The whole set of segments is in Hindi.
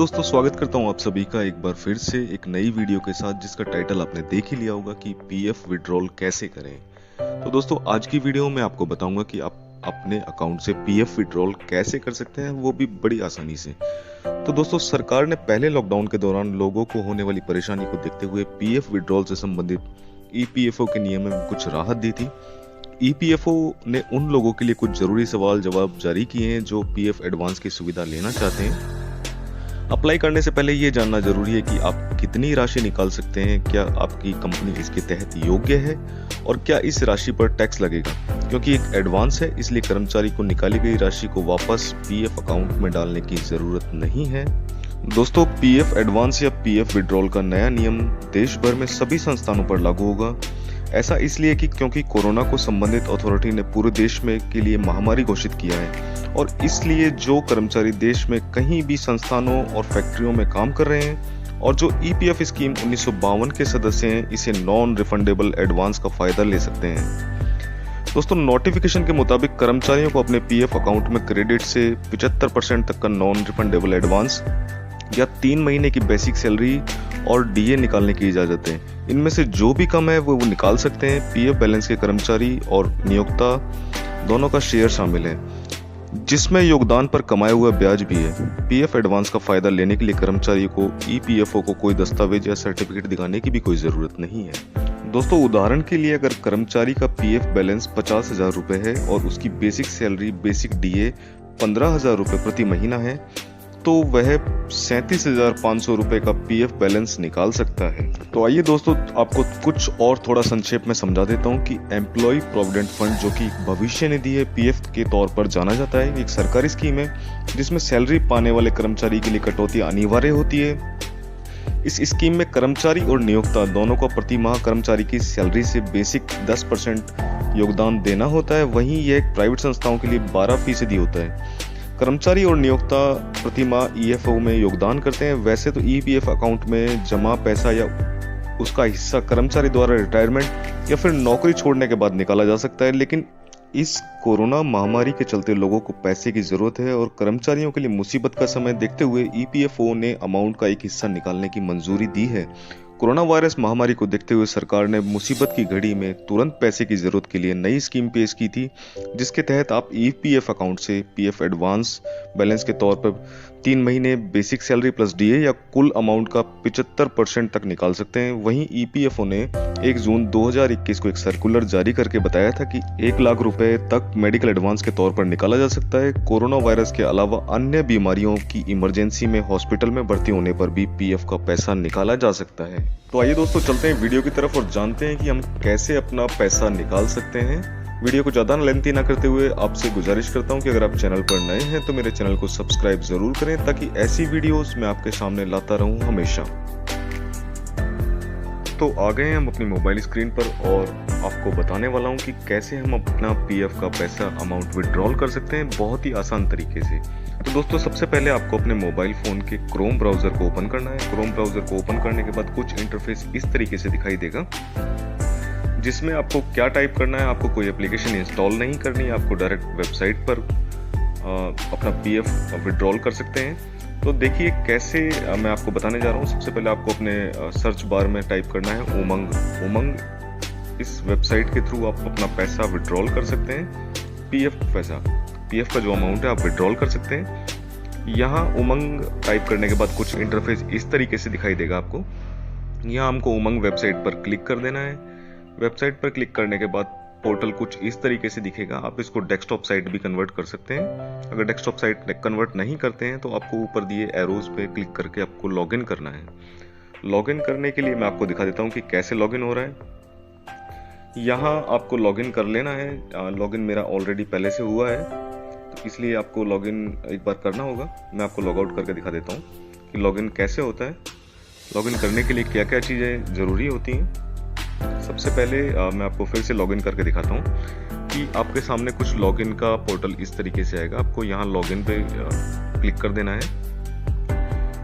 दोस्तों, स्वागत करता हूं आप सभी का एक बार फिर से एक नई वीडियो के साथ, जिसका टाइटल आपने देख ही लिया होगा कि पीएफ विड्रॉल कैसे करें। तो दोस्तों, आज की वीडियो में आपको बताऊंगा कि आप अपने अकाउंट से पीएफ विड्रॉल कैसे कर सकते हैं, वो भी बड़ी आसानी से। तो दोस्तों, सरकार ने पहले लॉकडाउन के दौरान लोगों को होने वाली परेशानी को देखते हुए पीएफ विड्रॉल से संबंधित ईपीएफओ के नियम में कुछ राहत दी थी। ईपीएफओ ने उन लोगों के लिए कुछ जरूरी सवाल जवाब जारी किए हैं जो पीएफ एडवांस की सुविधा लेना चाहते हैं। अप्लाई करने से पहले ये जानना जरूरी है कि आप कितनी राशि निकाल सकते हैं, क्या आपकी कंपनी इसके तहत योग्य है और क्या इस राशि पर टैक्स लगेगा। क्योंकि एक एडवांस है, इसलिए कर्मचारी को निकाली गई राशि को वापस पीएफ अकाउंट में डालने की जरूरत नहीं है। दोस्तों, पीएफ एडवांस या पीएफ विड्रॉल का नया नियम देश भर में सभी संस्थानों पर लागू होगा। ऐसा इसलिए कि क्योंकि कोरोना को संबंधित अथॉरिटी ने पूरे देश में के लिए महामारी घोषित किया है, और इसलिए जो कर्मचारी देश में कहीं भी संस्थानों और फैक्ट्रियों में काम कर रहे हैं और जो ईपीएफ स्कीम 1952 के सदस्य हैं, इसे नॉन रिफंडेबल एडवांस का फायदा ले सकते हैं। दोस्तों, नोटिफिकेशन के मुताबिक कर्मचारियों को अपने पीएफ अकाउंट में क्रेडिट से 75% तक का नॉन रिफंडेबल एडवांस या 3 महीने की बेसिक सैलरी और डीए निकालने की इजाजत है। इनमें से जो भी कम है वो निकाल सकते हैं। पीएफ बैलेंस के कर्मचारी और नियोक्ता दोनों का शेयर शामिल है, जिसमें योगदान पर कमाया हुआ ब्याज भी है। पीएफ एडवांस का फायदा लेने के लिए कर्मचारी को ईपीएफओ को कोई दस्तावेज या सर्टिफिकेट दिखाने की भी कोई जरूरत नहीं है। दोस्तों, उदाहरण के लिए अगर कर्मचारी का पीएफ बैलेंस 50,000 रुपए है और उसकी बेसिक सैलरी बेसिक डीए 15,000 रुपए प्रति महीना है, तो वह 37,500 रुपए का पीएफ बैलेंस निकाल सकता है। तो आइए दोस्तों, आपको कुछ और थोड़ा संक्षेप में समझा देता हूं कि एम्प्लॉय प्रोविडेंट फंड, जो कि भविष्य निधि है, पीएफ के तौर पर जाना जाता है, एक सरकारी स्कीम है जिसमें सैलरी पाने वाले कर्मचारी के लिए कटौती अनिवार्य होती है। इस स्कीम में कर्मचारी और नियोक्ता दोनों को प्रति माह कर्मचारी की सैलरी से बेसिक 10% योगदान देना होता है। वहीं यह प्राइवेट संस्थाओं के लिए 12% होता है। कर्मचारी और नियोक्ता प्रति माह ईएफओ में योगदान करते हैं। वैसे तो ईपीएफ अकाउंट में जमा पैसा या उसका हिस्सा कर्मचारी द्वारा रिटायरमेंट या फिर नौकरी छोड़ने के बाद निकाला जा सकता है, लेकिन इस कोरोना महामारी के चलते लोगों को पैसे की जरूरत है और कर्मचारियों के लिए मुसीबत का समय देखते हुए ईपीएफओ ने अमाउंट का एक हिस्सा निकालने की मंजूरी दी है। कोरोना वायरस महामारी को देखते हुए सरकार ने मुसीबत की घड़ी में तुरंत पैसे की जरूरत के लिए नई स्कीम पेश की थी, जिसके तहत आप ईपीएफ अकाउंट से पीएफ एडवांस बैलेंस के तौर पर 3 महीने बेसिक सैलरी प्लस डीए या कुल अमाउंट का 75% तक निकाल सकते हैं। वहीं ईपीएफओ ने 1 जून 2021 को एक सर्कुलर जारी करके बताया था कि 1 लाख रुपए तक मेडिकल एडवांस के तौर पर निकाला जा सकता है। कोरोना वायरस के अलावा अन्य बीमारियों की इमरजेंसी में हॉस्पिटल में भर्ती होने पर भी पीएफ का पैसा निकाला जा सकता है। तो आइए दोस्तों, चलते हैं वीडियो की तरफ और जानते हैं कि हम कैसे अपना पैसा निकाल सकते हैं। वीडियो को ज़्यादा लेंथी ना करते हुए आपसे गुजारिश करता हूं कि अगर आप चैनल पर नए हैं तो मेरे चैनल को सब्सक्राइब जरूर करें, ताकि ऐसी वीडियोस मैं आपके सामने लाता रहूं हमेशा। तो आ गए हैं हम अपनी मोबाइल स्क्रीन पर और आपको बताने वाला हूं कि कैसे हम अपना पीएफ का पैसा अमाउंट विड्रॉल कर सकते हैं बहुत ही आसान तरीके से। तो दोस्तों, सबसे पहले आपको अपने मोबाइल फ़ोन के क्रोम ब्राउज़र को ओपन करना है। क्रोम ब्राउज़र को ओपन करने के बाद कुछ इंटरफेस इस तरीके से दिखाई देगा, जिसमें आपको क्या टाइप करना है। आपको कोई एप्लीकेशन इंस्टॉल नहीं करनी है, आपको डायरेक्ट वेबसाइट पर अपना पीएफ विड्रॉल कर सकते हैं। तो देखिए कैसे मैं आपको बताने जा रहा हूँ। सबसे पहले आपको अपने सर्च बार में टाइप करना है उमंग। इस वेबसाइट के थ्रू आप अपना पैसा विड्रॉल कर सकते हैं। पीएफ का जो अमाउंट है आप विड्रॉल कर सकते हैं। यहाँ उमंग टाइप करने के बाद कुछ इंटरफेस इस तरीके से दिखाई देगा आपको। यहाँ हमको उमंग वेबसाइट पर क्लिक कर देना है। वेबसाइट पर क्लिक करने के बाद पोर्टल कुछ इस तरीके से दिखेगा। आप इसको डेस्कटॉप साइट भी कन्वर्ट कर सकते हैं। अगर डेस्कटॉप साइट कन्वर्ट नहीं करते हैं तो आपको ऊपर दिए एरोज पे क्लिक करके आपको लॉगिन करना है। लॉगिन करने के लिए मैं आपको दिखा देता हूँ कि कैसे लॉगिन हो रहा है। यहाँ आपको लॉगिन कर लेना है। लॉगिन मेरा ऑलरेडी पहले से हुआ है, तो इसलिए आपको लॉगिन एक बार करना होगा। मैं आपको लॉग आउट करके दिखा देता हूँ कि लॉगिन कैसे होता है। लॉगिन करने के लिए क्या क्या चीज़ें ज़रूरी होती हैं। सबसे पहले मैं आपको फिर से लॉगिन करके दिखाता हूँ कि आपके सामने कुछ लॉगिन का पोर्टल इस तरीके से आएगा। आपको यहाँ लॉगिन पे क्लिक कर देना है।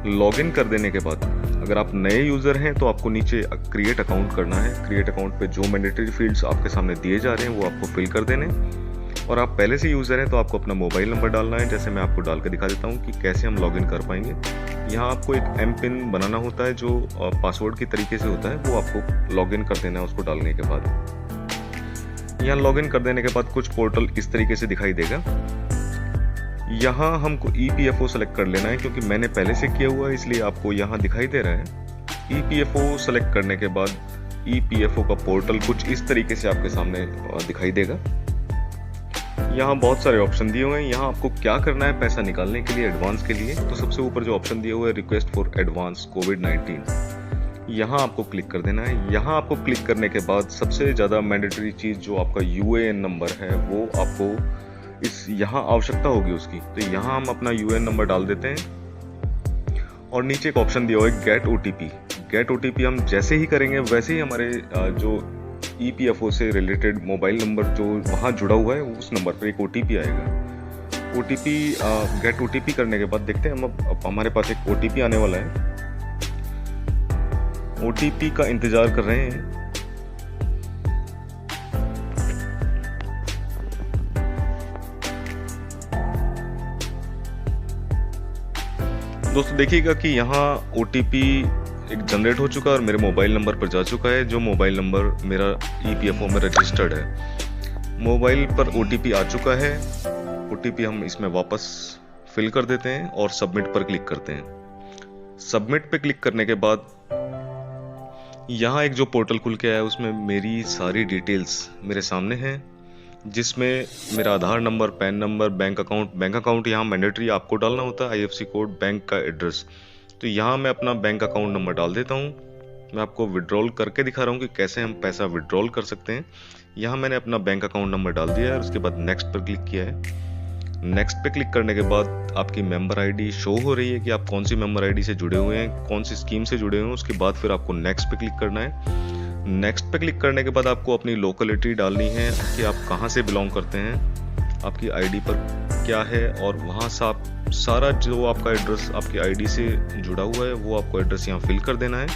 लॉगिन कर देने के बाद अगर आप नए यूज़र हैं तो आपको नीचे क्रिएट अकाउंट करना है। क्रिएट अकाउंट पे जो मैंडेटरी फील्ड्स आपके सामने दिए जा रहे हैं वो आपको फिल कर देने। और आप पहले से यूज़र हैं तो आपको अपना मोबाइल नंबर डालना है। जैसे मैं आपको डाल के दिखा देता हूँ कि कैसे हम लॉगिन कर पाएंगे। यहाँ आपको एक एम पिन बनाना होता है जो पासवर्ड की तरीके से होता है, वो आपको लॉगिन कर देना है उसको डालने के बाद। यहाँ लॉगिन कर देने के बाद कुछ पोर्टल इस तरीके से दिखाई देगा। यहाँ हमको EPFO सेलेक्ट कर लेना है, क्योंकि मैंने पहले से किया हुआ है इसलिए आपको यहाँ दिखाई दे रहा है। EPFO सेलेक्ट करने के बाद EPFO का पोर्टल कुछ इस तरीके से आपके सामने दिखाई देगा। यहाँ बहुत सारे ऑप्शन दिए हुए हैं। यहाँ आपको क्या करना है पैसा निकालने के लिए एडवांस के लिए, तो सबसे ऊपर जो ऑप्शन दिया हुआ है रिक्वेस्ट फॉर एडवांस कोविड-19, यहाँ आपको क्लिक कर देना है। यहाँ आपको क्लिक करने के बाद सबसे ज़्यादा मैंडेटरी चीज़ जो आपका UAN नंबर है वो आपको यहाँ आवश्यकता होगी उसकी, तो यहाँ हम अपना UAN नंबर डाल देते हैं। और नीचे एक ऑप्शन दिया हुआ है गेट OTP। गेट OTP हम जैसे ही करेंगे वैसे ही हमारे जो EPFO से रिलेटेड मोबाइल नंबर जो वहाँ जुड़ा हुआ है उस नंबर पर एक OTP आएगा। गेट OTP करने के बाद देखते हैं हम अब हमारे पास एक OTP आने वाला है। OTP का इंतजार कर रहे हैं। दोस्तों देखिएगा कि यहाँ OTP एक जनरेट हो चुका है और मेरे मोबाइल नंबर पर जा चुका है, जो मोबाइल नंबर मेरा EPFO में रजिस्टर्ड है। मोबाइल पर OTP आ चुका है। OTP हम इसमें वापस फिल कर देते हैं और सबमिट पर क्लिक करते हैं। सबमिट पे क्लिक करने के बाद यहाँ एक जो पोर्टल खुल के आया है उसमें मेरी सारी डिटेल्स मेरे सामने हैं, जिसमें मेरा Aadhaar number, PAN number, bank account यहाँ मैंडेटरी आपको डालना होता है, IFSC कोड, बैंक का एड्रेस। तो यहाँ मैं अपना बैंक अकाउंट नंबर डाल देता हूँ। मैं आपको विड्रॉल करके दिखा रहा हूँ कि कैसे हम पैसा विड्रॉल कर सकते हैं। यहाँ मैंने अपना बैंक अकाउंट नंबर डाल दिया है, उसके बाद नेक्स्ट पर क्लिक किया है। नेक्स्ट पे क्लिक करने के बाद आपकी मेंबर आईडी शो हो रही है कि आप कौन सी मेंबर आईडी से जुड़े हुए हैं, कौन सी स्कीम से जुड़े हुए हैं। उसके बाद फिर आपको नेक्स्ट पे क्लिक करना है। नेक्स्ट पे क्लिक करने के बाद आपको अपनी लोकेलिटी डालनी है कि आप कहाँ से बिलोंग करते हैं, आपकी आईडी पर क्या है, और वहाँ से आप सारा जो आपका एड्रेस आपकी आईडी से जुड़ा हुआ है वो आपको एड्रेस यहाँ फिल कर देना है।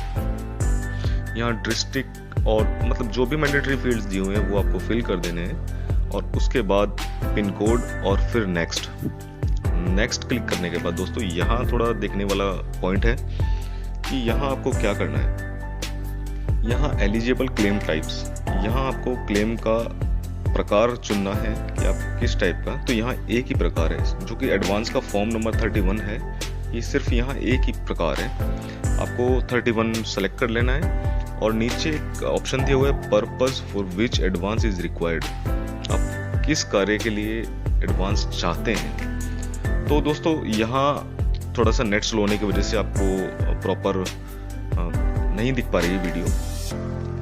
यहाँ डिस्ट्रिक्ट और मतलब जो भी मैंडेटरी फील्ड्स दिए हुए हैं वो आपको फिल कर देने हैं, और उसके बाद पिन कोड और फिर नेक्स्ट क्लिक करने के बाद दोस्तों यहाँ थोड़ा देखने वाला पॉइंट है कि यहाँ आपको क्या करना है। यहाँ एलिजिबल क्लेम टाइप्स, यहाँ आपको क्लेम का प्रकार चुनना है कि आप किस टाइप का। तो यहाँ एक ही प्रकार है जो कि एडवांस का फॉर्म नंबर 31 है, ये सिर्फ यहाँ एक ही प्रकार है। आपको 31 सेलेक्ट कर लेना है और नीचे एक ऑप्शन दिया हुआ है purpose for which advance is required, आप किस कार्य के लिए एडवांस चाहते हैं। तो दोस्तों यहाँ थोड़ा सा नेट स्लो होने की वजह से आपको प्रॉपर नहीं दिख पा रही है वीडियो।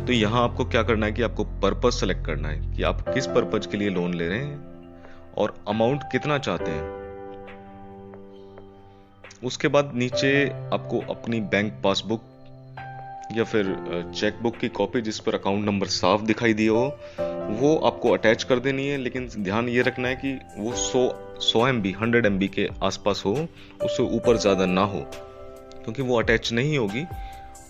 तो यहाँ आपको क्या करना है कि आपको पर्पस सेलेक्ट करना है कि आप किस पर्पस के लिए लोन ले रहे हैं और अमाउंट कितना चाहते हैं। उसके बाद नीचे आपको अपनी बैंक पासबुक या फिर चेकबुक की कॉपी जिस पर अकाउंट नंबर साफ दिखाई दिया हो वो आपको अटैच कर देनी है। लेकिन ध्यान ये रखना है कि वो 100 MB 100 MB के आसपास हो, उससे ऊपर ज़्यादा ना हो, क्योंकि वो अटैच नहीं होगी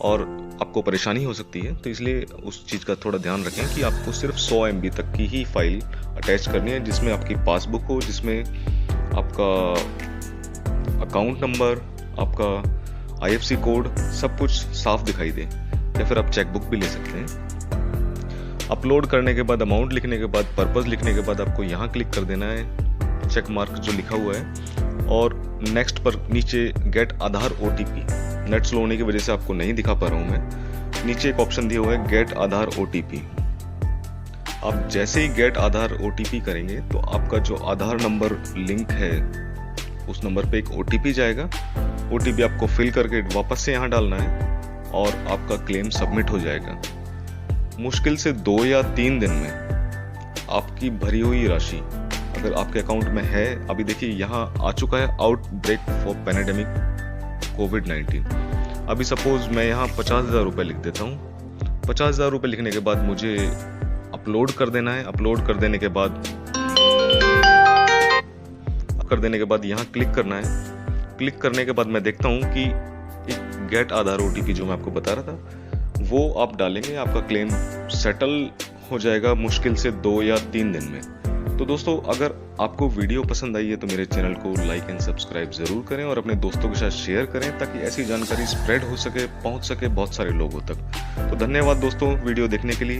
और आपको परेशानी हो सकती है। तो इसलिए उस चीज़ का थोड़ा ध्यान रखें कि आपको सिर्फ 100 MB तक की ही फाइल अटैच करनी है, जिसमें आपकी पासबुक हो, जिसमें आपका अकाउंट नंबर, आपका IFSC कोड सब कुछ साफ दिखाई दे, या फिर आप चेकबुक भी ले सकते हैं। अपलोड करने के बाद, अमाउंट लिखने के बाद, पर्पस लिखने के बाद आपको यहाँ क्लिक कर देना है चेक मार्क जो लिखा हुआ है, और नेक्स्ट पर नीचे गेट आधार OTP। नेट स्लो होने की वजह से आपको नहीं दिखा पा रहा हूँ मैं। नीचे एक ऑप्शन दिया हुआ है गेट आधार OTP। आप जैसे ही गेट आधार OTP करेंगे तो आपका जो आधार नंबर लिंक है उस नंबर पे एक OTP जाएगा। OTP आपको फिल करके वापस से यहाँ डालना है और आपका क्लेम सबमिट हो जाएगा। मुश्किल से 2 या 3 दिन में आपकी भरी हुई राशि अगर आपके अकाउंट में है, अभी देखिए यहाँ आ चुका है आउटब्रेक फॉर पैंडेमिक कोविड-19। अभी सपोज मैं यहाँ 50,000 रुपये लिख देता हूँ। 50,000 रुपये लिखने के बाद मुझे अपलोड कर देना है। अपलोड कर देने के बाद यहाँ क्लिक करना है। क्लिक करने के बाद मैं देखता हूँ कि एक गेट आधार OTP जो मैं आपको बता रहा था वो आप डालेंगे, आपका क्लेम सेटल हो जाएगा मुश्किल से 2 या 3 दिन में। तो दोस्तों अगर आपको वीडियो पसंद आई है तो मेरे चैनल को लाइक एंड सब्सक्राइब जरूर करें और अपने दोस्तों के साथ शेयर करें ताकि ऐसी जानकारी स्प्रेड हो सके, पहुंच सके बहुत सारे लोगों तक। तो धन्यवाद दोस्तों वीडियो देखने के लिए।